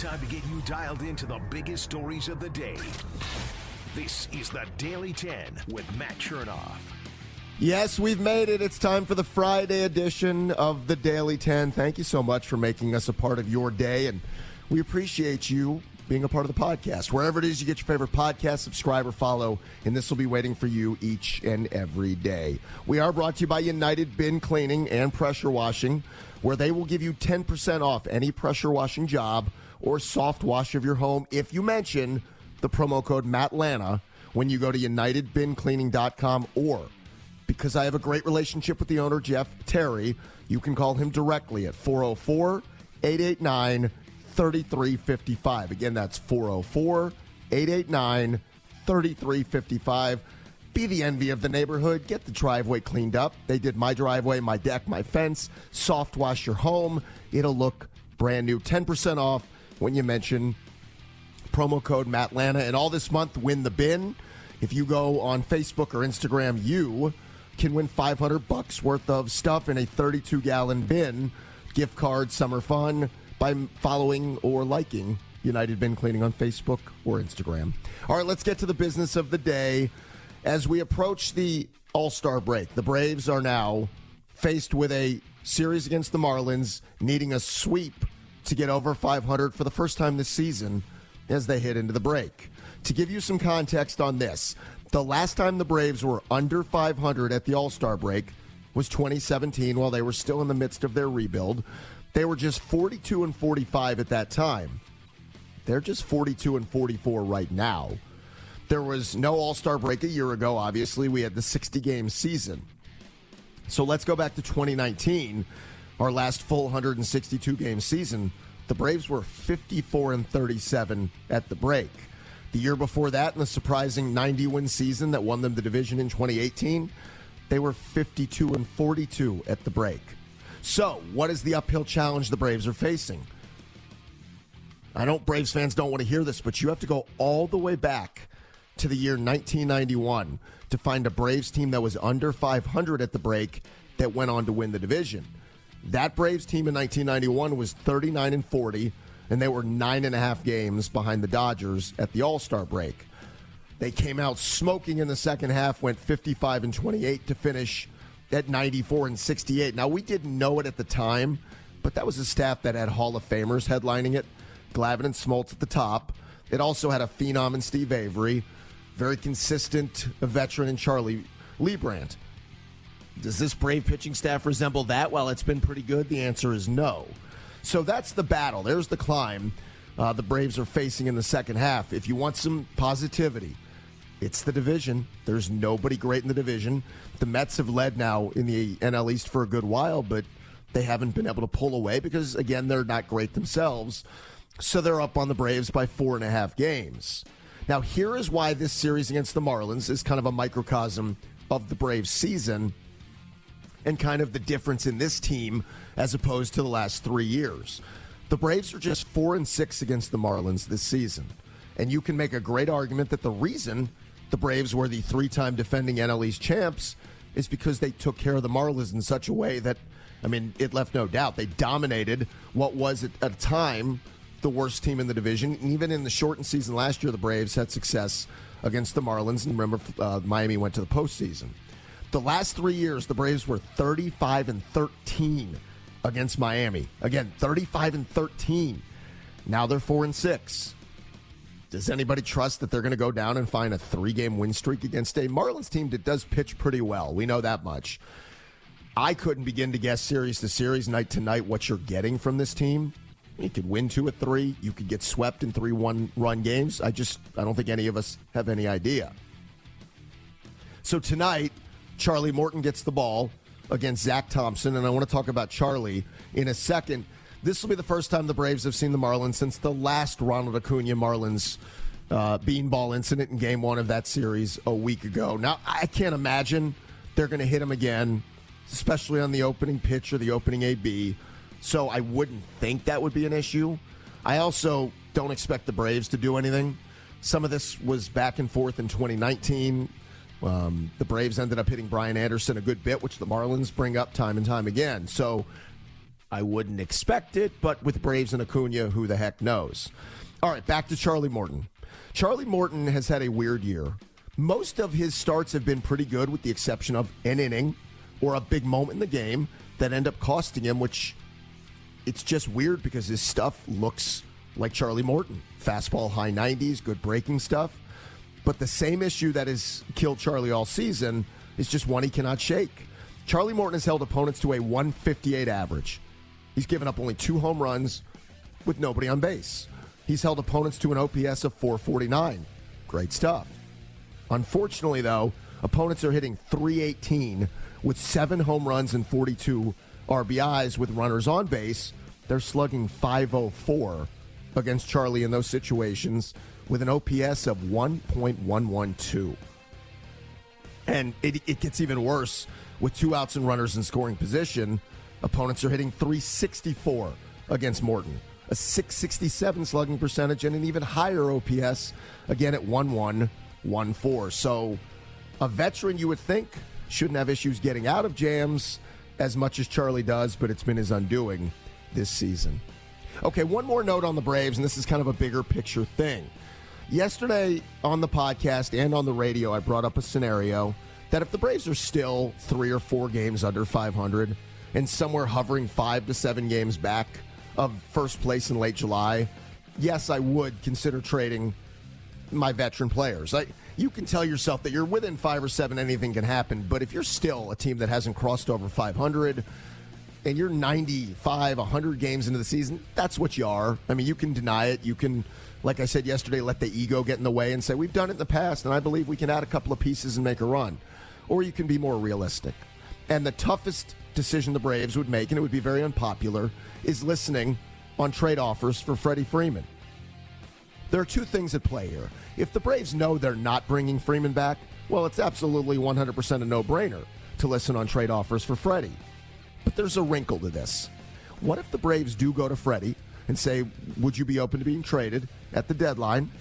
Time to get you dialed into the biggest stories of the day. This is the Daily 10 with Matt Chernoff. Yes, we've made it. It's time for the Friday edition of the Daily 10. Thank you so much for making us a part of your day, and we appreciate you being a part of the podcast. Wherever it is you get your favorite podcast, subscribe or follow, and this will be waiting for you each and every day. We are brought to you by United Bin Cleaning and Pressure Washing, where they will give you 10% off any pressure washing job or soft wash of your home if you mention the promo code MATTLANA when you go to UnitedBinCleaning.com, or because I have a great relationship with the owner, Jeff Terry, you can call him directly at 404-889-3355. Again, that's 404-889-3355. Be the envy of the neighborhood. Get the driveway cleaned up. They did my driveway, my deck, my fence. Soft wash your home. It'll look brand new. 10% off when you mention promo code MATTLANA. And all this month, win the bin. If you go on Facebook or Instagram, you can win $500 worth of stuff in a 32-gallon bin. Gift card, summer fun, by following or liking United Bin Cleaning on Facebook or Instagram. All right, let's get to the business of the day. As we approach the All-Star break, the Braves are now faced with a series against the Marlins, needing a sweep to get over 500 for the first time this season as they head into the break. To give you some context on this, the last time the Braves were under 500 at the All-Star break was 2017, while they were still in the midst of their rebuild. They were just 42-45 at that time. They're just 42-44 right now. There was no All-Star break a year ago, obviously. We had the 60-game season. So let's go back to 2019, our last full 162-game season. The Braves were 54-37 at the break. The year before that, in the surprising 90-win season that won them the division in 2018, they were 52-42 at the break. So, what is the uphill challenge the Braves are facing? I know Braves fans don't want to hear this, but you have to go all the way back to the year 1991 to find a Braves team that was under 500 at the break that went on to win the division. That Braves team in 1991 was 39-40, and they were 9.5 games behind the Dodgers at the All-Star break. They came out smoking in the second half, went 55-28 to finish at 94-68. Now, we didn't know it at the time, but that was a staff that had Hall of Famers headlining it. Glavine and Smoltz at the top. It also had a phenom in Steve Avery, very consistent, a veteran in Charlie Leibrandt. Does this Brave pitching staff resemble that? Well, it's been pretty good. The answer is no. So that's the battle. There's the climb the Braves are facing in the second half. If you want some positivity, it's the division. There's nobody great in the division. The Mets have led now in the NL East for a good while, but they haven't been able to pull away because, again, they're not great themselves. So they're up on the Braves by 4.5 games. Now, here is why this series against the Marlins is kind of a microcosm of the Braves season and kind of the difference in this team as opposed to the last 3 years. The Braves are just 4-6 against the Marlins this season. And you can make a great argument that the reason the Braves were the 3-time defending NL East champs is because they took care of the Marlins in such a way that, I mean, it left no doubt. They dominated what was at a time the worst team in the division. And even in the shortened season last year, the Braves had success against the Marlins. And remember, Miami went to the postseason. The last 3 years, the Braves were 35-13 against Miami. Again, 35-13. Now they're 4-6. Does anybody trust that they're going to go down and find a 3-game win streak against a Marlins team that does pitch pretty well? We know that much. I couldn't begin to guess series to series, night to night, what you're getting from this team. You could win 2 of 3. You could get swept in 3 one-run games. I don't think any of us have any idea. So tonight, Charlie Morton gets the ball against Zach Thompson, and I want to talk about Charlie in a second. This will be the first time the Braves have seen the Marlins since the last Ronald Acuna Marlins beanball incident in Game 1 of that series a week ago. Now, I can't imagine they're going to hit him again, especially on the opening pitch or the opening AB, so I wouldn't think that would be an issue. I also don't expect the Braves to do anything. Some of this was back and forth in 2019. The Braves ended up hitting Brian Anderson a good bit, which the Marlins bring up time and time again. So I wouldn't expect it, but with Braves and Acuna, who the heck knows? All right, back to Charlie Morton. Charlie Morton has had a weird year. Most of his starts have been pretty good, with the exception of an inning or a big moment in the game that end up costing him, which it's just weird because his stuff looks like Charlie Morton. Fastball high 90s, good breaking stuff. But the same issue that has killed Charlie all season is just one he cannot shake. Charlie Morton has held opponents to a 158 average. He's given up only 2 home runs with nobody on base. He's held opponents to an OPS of 449. Great stuff. Unfortunately, though, opponents are hitting 318 with 7 home runs and 42 RBIs with runners on base. They're slugging 504 against Charlie in those situations with an OPS of 1.112. And it gets even worse with 2 outs and runners in scoring position. Opponents are hitting 364 against Morton, a 667 slugging percentage, and an even higher OPS, again at 1114. So a veteran, you would think, shouldn't have issues getting out of jams as much as Charlie does, but it's been his undoing this season. Okay, one more note on the Braves, and this is kind of a bigger picture thing. Yesterday on the podcast and on the radio, I brought up a scenario that if the Braves are still 3 or 4 games under 500 and somewhere hovering 5 to 7 games back of first place in late July, yes, I would consider trading my veteran players. You can tell yourself that you're within 5 or 7, anything can happen, but if you're still a team that hasn't crossed over 500 and you're 95, 100 games into the season, that's what you are. I mean, you can deny it. You can, like I said yesterday, let the ego get in the way and say, we've done it in the past, and I believe we can add a couple of pieces and make a run. Or you can be more realistic. And the toughest decision the Braves would make, and it would be very unpopular, is listening on trade offers for Freddie Freeman. There are 2 things at play here. If the Braves know they're not bringing Freeman back, well, it's absolutely 100% a no-brainer to listen on trade offers for Freddie. But there's a wrinkle to this. What if the Braves do go to Freddie and say, would you be open to being traded at the deadline?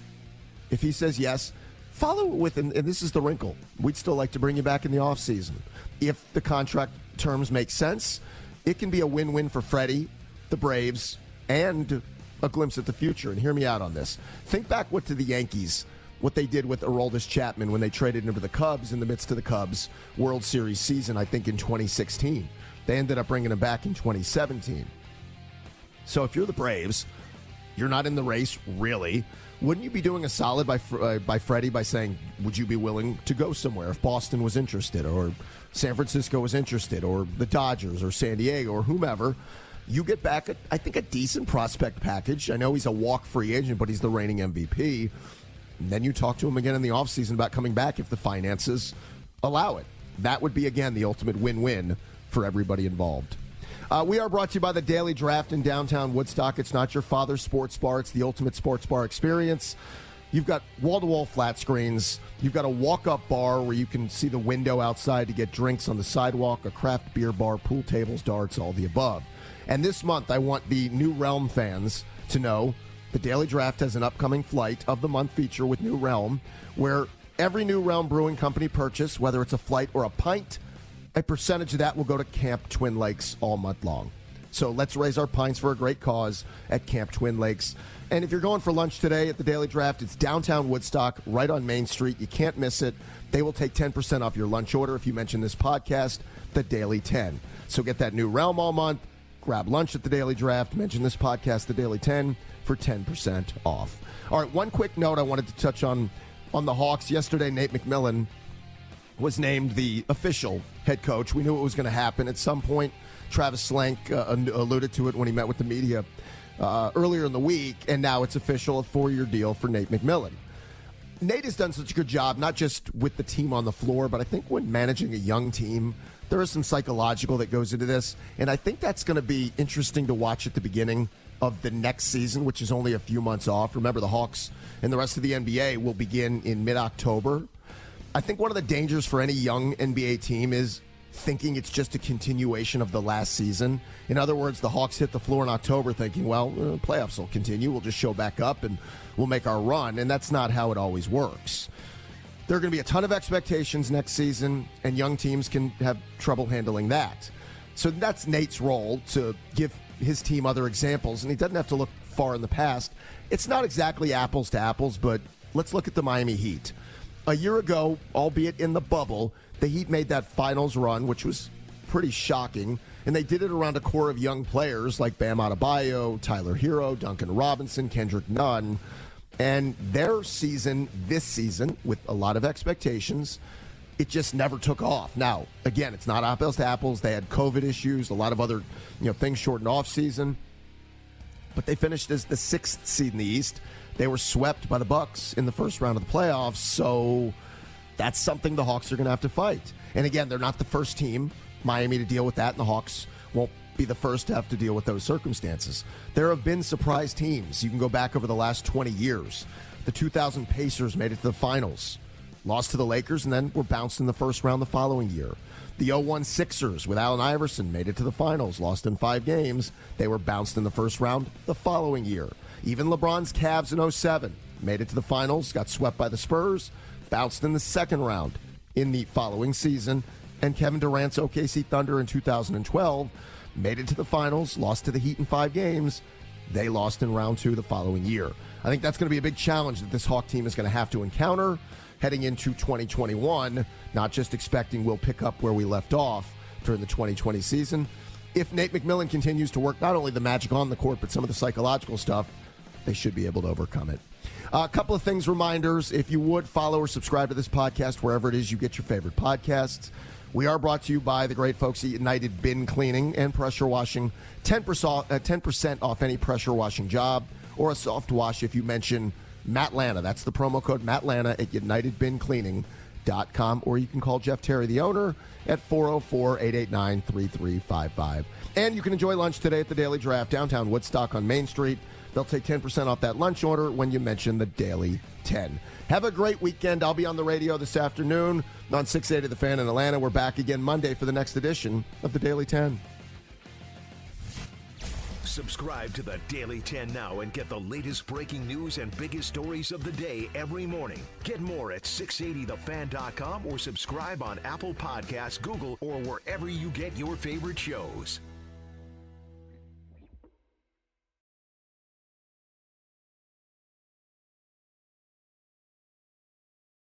If he says yes, follow it with, and this is the wrinkle, we'd still like to bring you back in the offseason. If the contract terms make sense, it can be a win-win for Freddie, the Braves, and a glimpse at the future. And hear me out on this. Think back to the Yankees, what they did with Aroldis Chapman when they traded him to the Cubs in the midst of the Cubs World Series season, I think in 2016. They ended up bringing him back in 2017. So if you're the Braves, you're not in the race, really. Wouldn't you be doing a solid by Freddie by saying, would you be willing to go somewhere if Boston was interested, or San Francisco was interested, or the Dodgers, or San Diego, or whomever? You get back, I think, a decent prospect package. I know he's a walk free agent, but he's the reigning MVP. And then you talk to him again in the offseason about coming back if the finances allow it. That would be, again, the ultimate win-win for everybody involved. We are brought to you by the Daily Draft in downtown Woodstock. It's not your father's sports bar. It's the ultimate sports bar experience. You've got wall-to-wall flat screens. You've got a walk-up bar where you can see the window outside to get drinks on the sidewalk, a craft beer bar, pool tables, darts, all the above. And this month, I want the New Realm fans to know the Daily Draft has an upcoming Flight of the Month feature with New Realm, where every New Realm Brewing Company purchase, whether it's a flight or a pint, a percentage of that will go to Camp Twin Lakes all month long. So let's raise our pints for a great cause at Camp Twin Lakes. And if you're going for lunch today at the Daily Draft, it's downtown Woodstock, right on Main Street. You can't miss it. They will take 10% off your lunch order if you mention this podcast, The Daily 10. So get that New Realm all month. Grab lunch at the Daily Draft. Mention this podcast, The Daily 10, for 10% off. All right, one quick note I wanted to touch on the Hawks. Yesterday, Nate McMillan was named the official head coach. We knew it was going to happen at some point. Travis Slank alluded to it when he met with the media earlier in the week, and now it's official, a 4-year deal for Nate McMillan. Nate has done such a good job, not just with the team on the floor, but I think when managing a young team, there is some psychological that goes into this, and I think that's going to be interesting to watch at the beginning of the next season, which is only a few months off. Remember, the Hawks and the rest of the NBA will begin in mid-October. I think one of the dangers for any young NBA team is thinking it's just a continuation of the last season. In other words, the Hawks hit the floor in October thinking, well, playoffs will continue. We'll just show back up and we'll make our run. And that's not how it always works. There are going to be a ton of expectations next season, and young teams can have trouble handling that. So that's Nate's role, to give his team other examples, and he doesn't have to look far in the past. It's not exactly apples to apples, but let's look at the Miami Heat. A year ago, albeit in the bubble, the Heat made that finals run, which was pretty shocking, and they did it around a core of young players like Bam Adebayo, Tyler Hero, Duncan Robinson, Kendrick Nunn. And their season, this season, with a lot of expectations, it just never took off. Now, again, it's not apples to apples. They had COVID issues, a lot of other things shortened off season. But they finished as the 6th seed in the East. They were swept by the Bucks in the first round of the playoffs, so that's something the Hawks are going to have to fight. And again, they're not the first team, Miami, to deal with that, and the Hawks won't be the first to have to deal with those circumstances. There have been surprise teams. You can go back over the last 20 years. The 2000 Pacers made it to the finals, lost to the Lakers, and then were bounced in the first round the following year. The 0-1 Sixers with Allen Iverson made it to the finals, lost in 5 games. They were bounced in the first round the following year. Even LeBron's Cavs in 07 made it to the finals, got swept by the Spurs, bounced in the second round in the following season. And Kevin Durant's OKC Thunder in 2012 made it to the finals, lost to the Heat in 5 games. They lost in round 2 the following year. I think that's going to be a big challenge that this Hawk team is going to have to encounter heading into 2021, not just expecting we'll pick up where we left off during the 2020 season. If Nate McMillan continues to work not only the magic on the court, but some of the psychological stuff, they should be able to overcome it. A couple of things, reminders. If you would, follow or subscribe to this podcast wherever it is you get your favorite podcasts. We are brought to you by the great folks at United Bin Cleaning and Pressure Washing. 10% off any pressure washing job or a soft wash if you mention Mattlanta. That's the promo code Mattlanta at UnitedBinCleaning.com, or you can call Jeff Terry, the owner, at 404-889-3355. And you can enjoy lunch today at the Daily Draft, downtown Woodstock on Main Street. They'll take 10% off that lunch order when you mention the Daily 10. Have a great weekend. I'll be on the radio this afternoon on 680 The Fan in Atlanta. We're back again Monday for the next edition of the Daily 10. Subscribe to the Daily 10 now and get the latest breaking news and biggest stories of the day every morning. Get more at 680thefan.com or subscribe on Apple Podcasts, Google, or wherever you get your favorite shows.